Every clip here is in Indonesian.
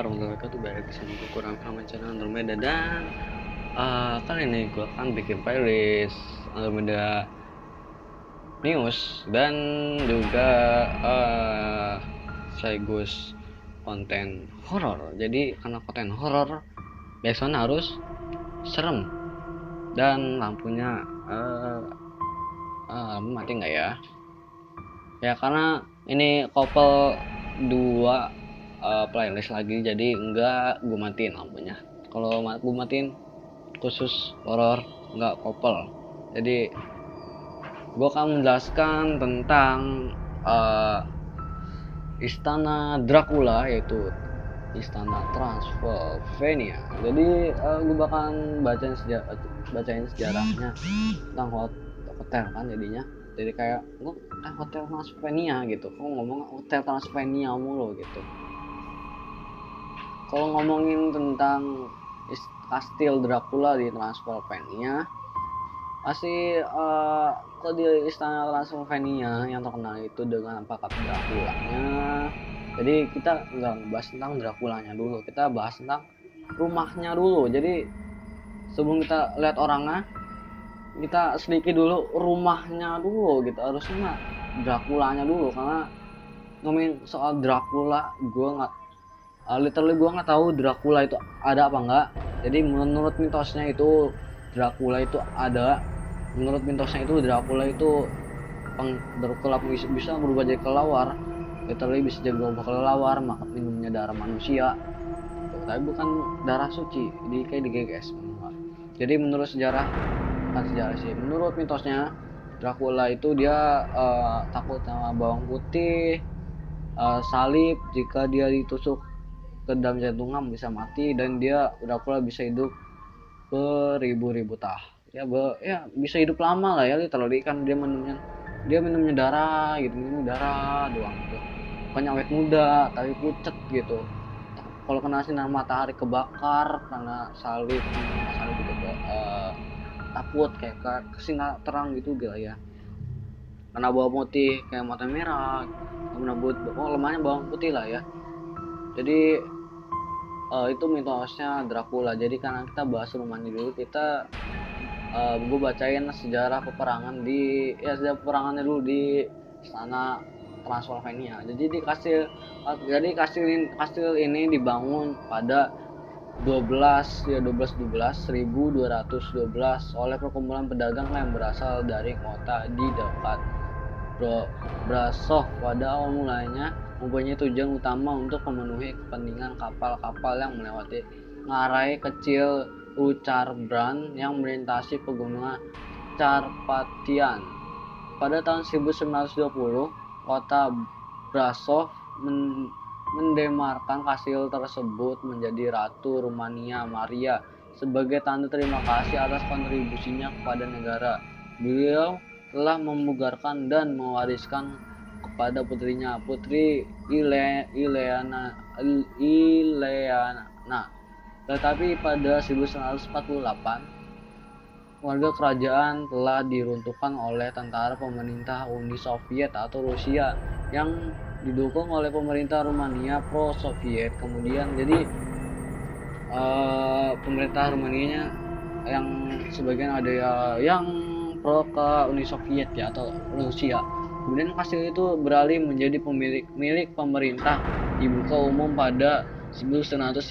warahmatullahi wabarakatuh. Balik di sini kurang sama channel Andromeda dan kali ini gue akan bikin playlist Andromeda News dan juga sekaligus konten horor. Jadi karena konten horor backsound harus serem dan lampunya mati nggak ya? Ya karena ini couple dua playlist lagi, jadi enggak gue matiin lampunya. Kalau gue matiin khusus horor, enggak couple. Jadi gue akan menjelaskan tentang istana Dracula, yaitu istana Transylvania. Jadi gue bakalan bacain sejarahnya tentang hotel kan jadinya. Jadi kayak hotel Transylvania gitu. Kok ngomong hotel Transylvania mulu gitu. Kalau ngomongin tentang kastil Dracula di Transylvania, pasti kalau di istana Transylvania yang terkenal itu dengan pangkat Dracula-nya. Jadi kita nggak bahas tentang Dracula-nya dulu, kita bahas tentang rumahnya dulu. Jadi sebelum kita lihat orangnya, kita sedikit dulu rumahnya dulu gitu. Harusnya Dracula-nya dulu, karena ngomongin soal Dracula, gue nggak literally gue nggak tahu Dracula itu ada apa enggak. Jadi menurut mitosnya itu Dracula itu ada. Menurut mitosnya itu Dracula itu berkelap bisa berubah jadi kelawar. Literally bisa jadi berubah kelawar, maka minumnya darah manusia. Tapi bukan darah suci, kayak digeges. Jadi menurut sejarah, kan sejarah sih. Menurut mitosnya Dracula itu dia takut sama bawang putih, salib. Jika dia ditusuk ke dalam jantungnya bisa mati, dan dia Dracula bisa hidup beribu-ribu tahun. Ya bisa hidup lama lah ya, literally kan dia minumnya darah gitu, minum darah doang gitu. Bukannya awet muda tapi pucet gitu. Kalau kena sinar matahari kebakar, karena salib gitu takut kayak kesinar terang gitu gila ya. Karena bawang putih kayak mata merah, lemahnya bawang putih lah ya. Jadi itu mitosnya Dracula. Jadi karena kita bahas rumahnya dulu, gue bacain sejarah peperangannya dulu di istana Transylvania. Jadi kastil ini dibangun pada 1212 oleh perkumpulan pedagang yang berasal dari kota di dekat Brasov. Pada awal mulanya mempunyai tujuan utama untuk memenuhi kepentingan kapal-kapal yang melewati ngarai kecil Ucharbrand yang melintasi pegunungan Carpathian. Pada tahun 1920, kota Brasov mendemarkan kastil tersebut menjadi Ratu Rumania Maria sebagai tanda terima kasih atas kontribusinya kepada negara. Beliau telah memugarkan dan mewariskan kepada putrinya, Putri Ileana. Tetapi pada 1948, warga kerajaan telah diruntuhkan oleh tentara pemerintah Uni Soviet atau Rusia yang didukung oleh pemerintah Rumania pro-Soviet. Kemudian jadi pemerintah Rumania yang sebagian ada yang pro ke Uni Soviet ya, atau Rusia. Kemudian kastil itu beralih menjadi milik pemerintah, dibuka umum pada 1956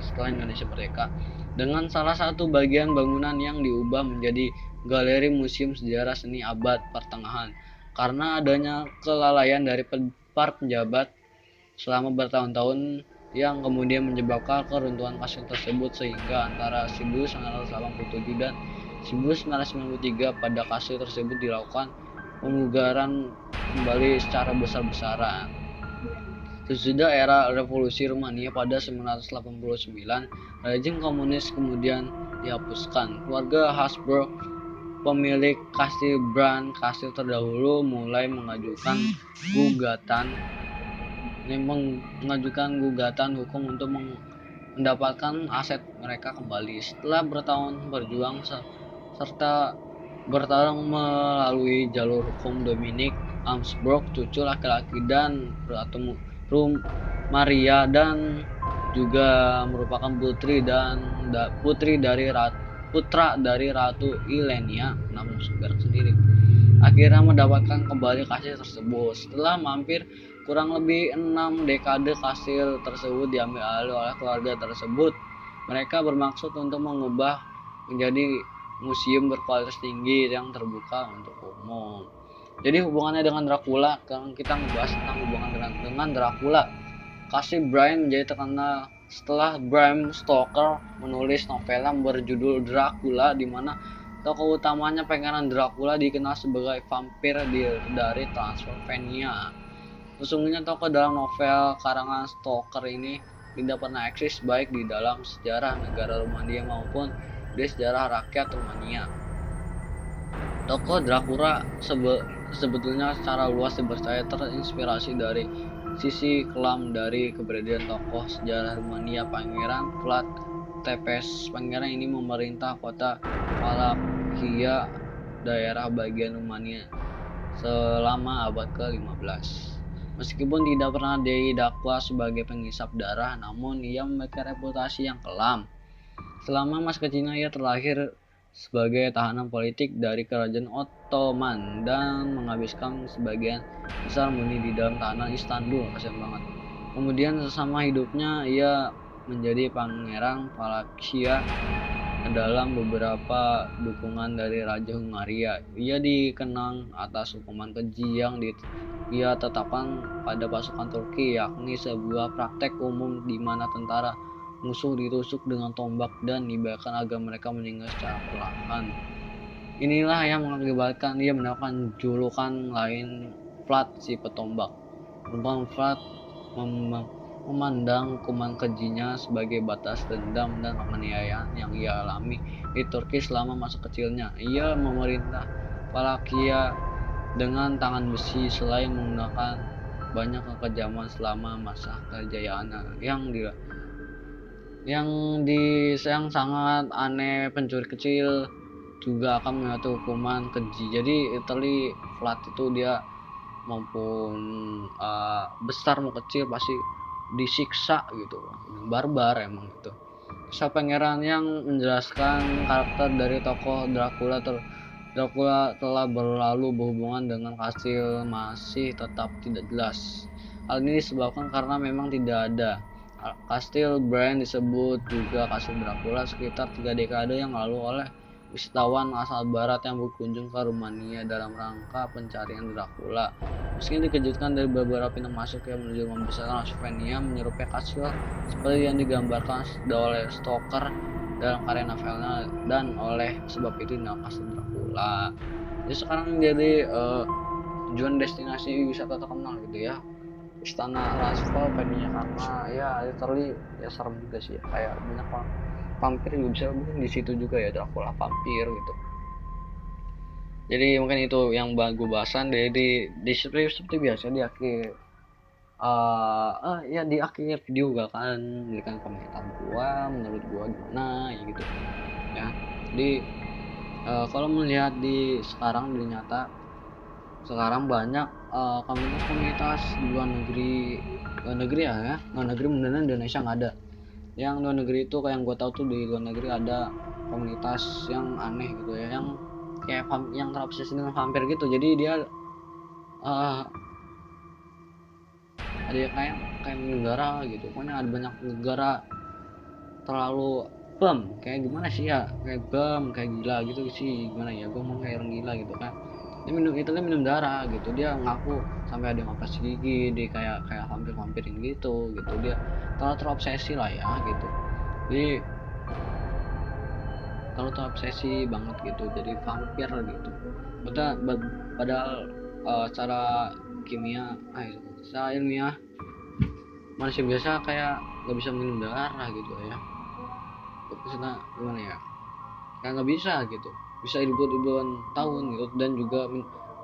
setelah Indonesia merdeka, dengan salah satu bagian bangunan yang diubah menjadi galeri museum sejarah seni abad pertengahan. Karena adanya kelalaian dari para penjabat selama bertahun-tahun yang kemudian menyebabkan keruntuhan kastil tersebut, sehingga antara 1987 dan 1993 pada kastil tersebut dilakukan pemugaran kembali secara besar-besaran. Sesudah era revolusi Rumania pada 1989, rezim komunis kemudian dihapuskan. Keluarga Habsburg, pemilik kastil kastil terdahulu, mulai mengajukan gugatan hukum untuk mendapatkan aset mereka kembali. Setelah bertahun berjuang serta bertarung melalui jalur hukum, Dominic Habsburg, cucu laki-laki dan Ratu Maria dan juga merupakan putri dari putra dari Ratu Ilenia, namun bergerak sendiri. Akhirnya mendapatkan kembali kastil tersebut. Setelah mampir kurang lebih 6 dekade, kastil tersebut diambil alih oleh keluarga tersebut. Mereka bermaksud untuk mengubah menjadi museum berkualitas tinggi yang terbuka untuk umum. Jadi hubungannya dengan Dracula, kalau kita membahas tentang hubungan dengan Dracula, kastil Bram menjadi terkenal setelah Bram Stoker menulis novel yang berjudul Dracula, di mana tokoh utamanya Pangeran Dracula dikenal sebagai vampir dari Transylvania. Sesungguhnya tokoh dalam novel karangan Stoker ini tidak pernah eksis baik di dalam sejarah negara Rumania maupun di sejarah rakyat Rumania. Tokoh Dracula sebetulnya secara luas dipercaya terinspirasi dari sisi kelam dari keberadaan tokoh sejarah Rumania, Pangeran Vlad Tepes. Pangeran ini memerintah kota Wallachia, daerah bagian Rumania, selama abad ke-15. Meskipun tidak pernah didakwa sebagai penghisap darah, namun ia memiliki reputasi yang kelam. Selama masa kecilnya ia terlahir sebagai tahanan politik dari kerajaan Ottoman dan menghabiskan sebagian besar muni di dalam tahanan Istanbul. Kasian banget. Kemudian selama hidupnya ia menjadi pangeran Wallachia dalam beberapa dukungan dari Raja Hungaria. Ia dikenang atas hukuman keji yang ia tetapkan pada pasukan Turki, yakni sebuah praktek umum di mana tentara musuh ditusuk dengan tombak dan dibiarkan agar mereka meninggal secara perlahan. Inilah yang mengakibatkan ia mendapatkan julukan lain Vlad si petombak. Vlad memandang hukuman kejinya sebagai batas dendam dan penganiayaan yang ia alami di Turki selama masa kecilnya. Ia memerintah Wallachia dengan tangan besi selain menggunakan banyak kekejaman selama masa kejayaannya yang sangat aneh. Pencuri kecil juga akan mendapat hukuman keji. Jadi Italy Vlad itu dia maupun besar mau kecil pasti disiksa gitu, barbar emang gitu. Kisah pangeran yang menjelaskan karakter dari tokoh Dracula telah berlalu berhubungan dengan kastil masih tetap tidak jelas. Hal ini disebabkan karena memang tidak ada kastil Bran disebut juga kastil Dracula sekitar 3 dekade yang lalu oleh wisatawan asal barat yang berkunjung ke Rumania dalam rangka pencarian Dracula. Meski dikejutkan dari beberapa pintu masuk yang menuju membesar Transylvania menyerupai kastil seperti yang digambarkan oleh Stoker dalam karya novelnya, dan oleh sebab itu dinamakan kastil Dracula. Jadi sekarang jadi tujuan destinasi wisata terkenal gitu ya, Istana Transylvania, karena ya literally ya serem juga sih ya, kayak banyak vampir juga bisa mungkin di situ juga ya, Dracula vampir gitu. Jadi mungkin itu yang gue bahasan dari di seperti biasa di akhir ya di akhir video gak kan berikan komentar gua menurut gua gimana ya gitu ya. Jadi kalau melihat di sekarang di nyata sekarang banyak komunitas di luar negeri ya luar negeri beneran Indonesia nggak ada. Yang luar negeri itu kayak yang gue tahu tuh, di luar negeri ada komunitas yang aneh gitu ya, yang kayak yang terobsesi dengan vampir gitu. Jadi dia ada kayak negara gitu, pokoknya ada banyak negara terlalu kayak gimana sih ya, kayak kayak gila gitu sih, gimana ya, gue mau kayak orang gila gitu kan. Dia minum darah gitu, dia ngaku sampai ada yang operasi gigi, dia kayak vampirin gitu. Dia terlalu terobsesi lah ya gitu, jadi terlalu terobsesi banget gitu jadi vampir gitu. Padahal secara kimia secara ilmiah manusia biasa kayak nggak bisa minum darah gitu ya. Karena gimana ya, kayak nggak bisa gitu, bisa hidup ribuan tahun gitu, dan juga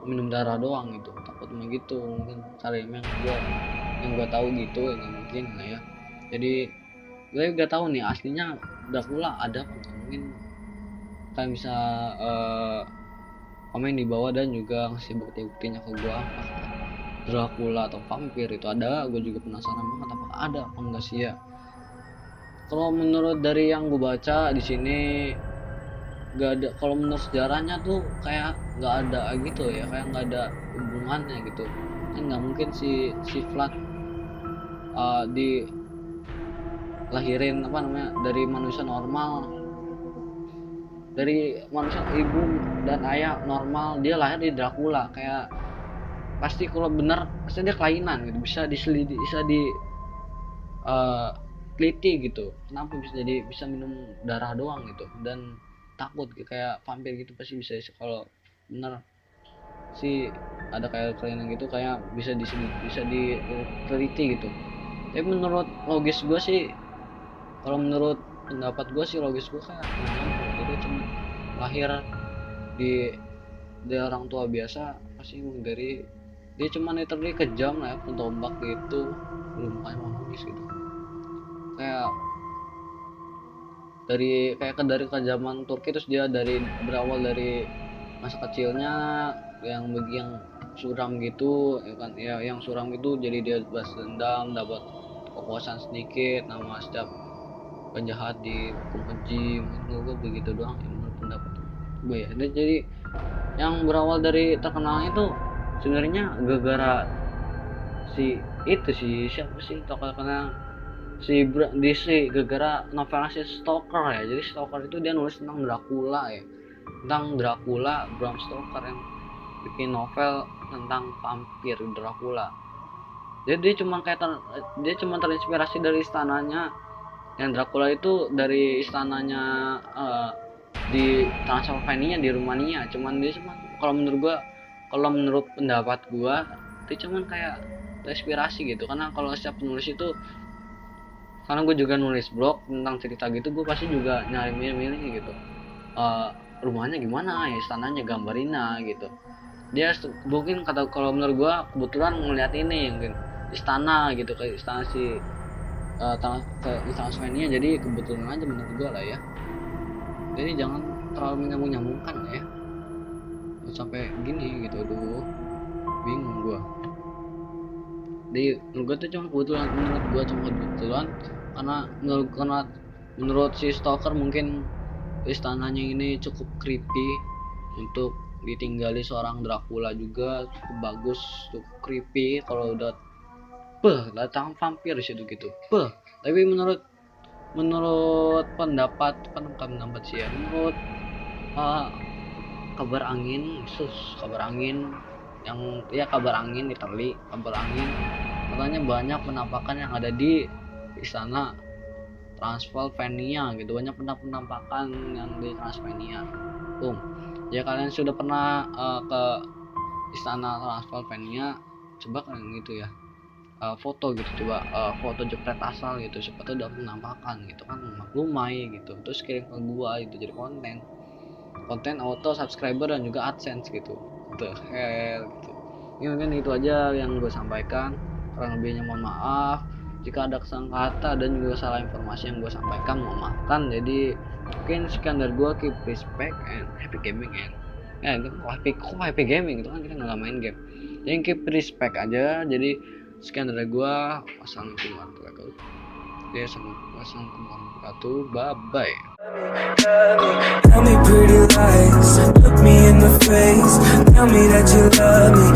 minum darah doang gitu, takutnya gitu. Mungkin cara yang gue tahu gitu ya, nggak mungkin lah ya. Jadi gue nggak tahu nih aslinya Dracula ada apa nggak, mungkin kalian bisa komen di bawah dan juga ngasih bukti-buktinya ke gue. Dracula atau vampir itu ada, gue juga penasaran banget apakah ada apa enggak sih ya. Kalau menurut dari yang gue baca di sini nggak ada. Kalau menurut sejarahnya tuh kayak nggak ada gitu ya, kayak nggak ada hubungannya gitu kan. Nggak mungkin si Vlad dilahirin dari manusia normal, dari manusia ibu dan ayah normal, dia lahir di Dracula. Kayak pasti kalau bener pasti dia kelainan gitu, bisa diselidiki, bisa teliti gitu, kenapa bisa minum darah doang gitu dan takut gitu, kayak vampir gitu. Pasti bisa kalau bener sih ada kayak kelainan gitu, kayak bisa diteliti gitu. Tapi menurut logis gue sih, kalau menurut pendapat gue sih, logis gue kayak itu cuma lahir di orang tua biasa, pasti dari dia cuma literally kejam lah ya, pentombak gitu, belum kayak manusia gitu. Kayak dari kejaman Turki, terus dia berawal dari masa kecilnya yang suram gitu ya kan ya, yang suram gitu, jadi dia balas dendam, dapat kekuasaan sedikit, nama setiap penjahat dihukum keji. Gue begitu doang yang menurut pendapat gue ya. Dan jadi yang berawal dari terkenalnya itu sebenarnya gara-gara siapa sih tokoh terkenal, gara-gara novelnya si Stoker ya. Jadi Stoker itu dia nulis tentang Dracula ya, tentang Dracula, Bram Stoker yang bikin novel tentang vampir Dracula. Jadi dia cuma terinspirasi dari istananya, yang Dracula itu dari istananya di Transylvania di Rumania. Kalau menurut pendapat gua itu cuman kayak terinspirasi gitu, karena kalau setiap penulis itu, karena gue juga nulis blog tentang cerita gitu, gue pasti juga nyari milih gitu, rumahnya gimana ya, istananya gambarina gitu. Dia mungkin kalau menurut gue kebetulan ngeliat ini mungkin istana gitu, kayak istana ke Transylvania, jadi kebetulan aja menurut gue lah ya. Jadi jangan terlalu menyambung-nyambungkan ya sampai gini gitu. Aduh, bingung gue. Jadi menurut gue tuh cuma kebetulan, karena menurut si Stoker mungkin istananya ini cukup creepy untuk ditinggali seorang Dracula, juga cukup bagus, cukup creepy kalau udah datang vampir di situ gitu. Tapi menurut pendapat sih ya, menurut kabar angin literally kabar angin, katanya banyak penampakan yang ada di istana Transylvania gitu, banyak penampakan yang di Transylvania. Ya kalian sudah pernah ke istana Transylvania, coba kalian gitu ya, foto gitu, coba foto jepret asal gitu, siapa tahu udah penampakan gitu kan, maklumai gitu, terus kirim ke gua gitu, jadi konten auto subscriber dan juga AdSense gitu. The hell gitu. Ini mungkin itu aja yang gue sampaikan, kurang lebihnya mohon maaf jika ada kesalahan kata dan juga salah informasi yang gue sampaikan, mohon maafkan. Jadi mungkin sekian dari gue, keep respect and happy gaming and happy gaming itu kan kita nggak main game, jadi keep respect aja. Jadi sekian dari gue, wassalamualaikum warahmatullahi wabarakatuh. Bye bye. Tell me pretty lies, look me in the face, tell me that you love me.